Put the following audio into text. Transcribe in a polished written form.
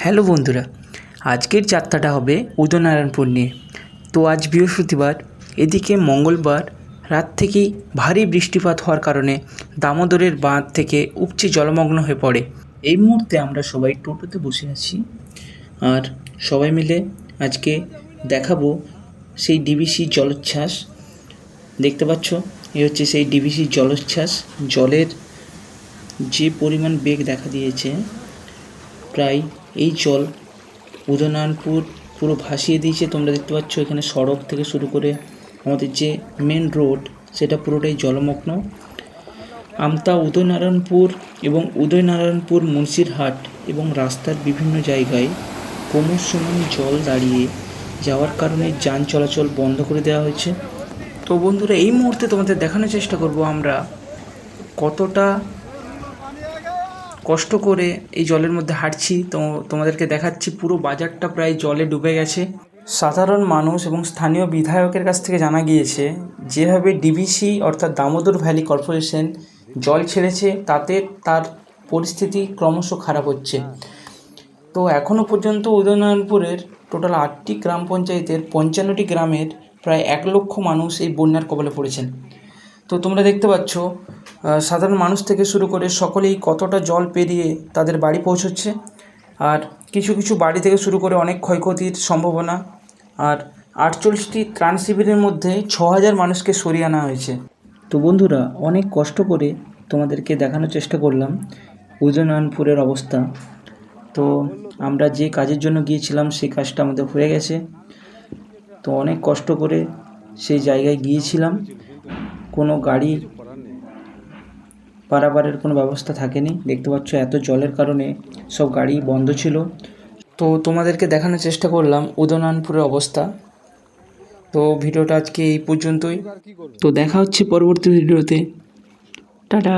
Hello বন্ধুরা, আজকের যাত্রাটা হবে উদয়নারায়ণপুর নিয়ে। তো আজ বৃহস্পতিবার, এদিকে মঙ্গলবার রাত থেকেই ভারী বৃষ্টিপাত হওয়ার কারণে দামোদরের বাঁধ থেকে উপচে জলমগ্ন হয়ে পড়ে। এই মুহূর্তে আমরা সবাই টোটোতে বসে আছি আর সবাই মিলে আজকে দেখাবো সেই ডিভিসি জলোচ্ছ্বাস। দেখতে পাচ্ছ, এই হচ্ছে সেই ডিভিসি জলোচ্ছ্বাস। জলের যে পরিমাণ বেগ দেখা দিয়েছে, প্রায় এই জল উদয়নারায়ণপুর পুরো ভাসিয়ে দিয়েছে। তোমরা দেখতে পাচ্ছ এখানে সড়ক থেকে শুরু করে আমাদের যে মেন রোড, সেটা পুরোটাই জলমগ্ন। আমতা উদয়নারায়ণপুর এবং উদয়নারায়ণপুর মুন্সিরহাট এবং রাস্তার বিভিন্ন জায়গায় ক্রমশমান জল দাঁড়িয়ে যাওয়ার কারণে যান চলাচল বন্ধ করে দেওয়া হয়েছে। তো বন্ধুরা, এই মুহূর্তে তোমাদের দেখানোর চেষ্টা করব আমরা কতটা কষ্ট করে এই জলের মধ্যে হাঁটছি। তো তোমাদেরকে দেখাচ্ছি, পুরো বাজারটা প্রায় জলে ডুবে গেছে। সাধারণ মানুষ এবং স্থানীয় বিধায়কের কাছ থেকে জানা গিয়েছে, যেভাবে ডিভিসি অর্থাৎ দামোদর ভ্যালি কর্পোরেশন জল ছেড়েছে, তাতে তার পরিস্থিতি ক্রমশ খারাপ হচ্ছে। তো এখনও পর্যন্ত উদয়নারায়ণপুরের টোটাল 8টি গ্রাম পঞ্চায়েতের 55টি গ্রামের প্রায় 1 লক্ষ মানুষ এই বন্যার কবলে পড়েছেন। তো তোমরা দেখতে পাচ্ছ সাধারণ মানুষ থেকে শুরু করে সকলেই কতটা জল পেরিয়ে তাদের বাড়ি পৌঁছচ্ছে। আর কিছু কিছু বাড়ি থেকে শুরু করে অনেক ক্ষয়ক্ষতির সম্ভাবনা। আর 48টি ত্রাণ শিবিরের মধ্যে 6000 মানুষকে সরিয়ে আনা হয়েছে। তো বন্ধুরা, অনেক কষ্ট করে তোমাদেরকে দেখানোর চেষ্টা করলাম উদয়নারায়ণপুরের অবস্থা। তো আমরা যে কাজের জন্য গিয়েছিলাম সেই কাজটা আমাদের হয়ে গেছে। তো অনেক কষ্ট করে সেই জায়গায় গিয়েছিলাম। কোনো গাড়ি পারাপারের কোনো ব্যবস্থা থাকেনি। দেখতে পাচ্ছ এত জলের কারণে সব গাড়ি বন্ধ ছিল। তো তোমাদেরকে দেখানোর চেষ্টা করলাম উদয়নারায়ণপুরের অবস্থা। তো ভিডিওটা আজকে এই পর্যন্তই। তো দেখা হচ্ছে পরবর্তী ভিডিওতে। টাটা।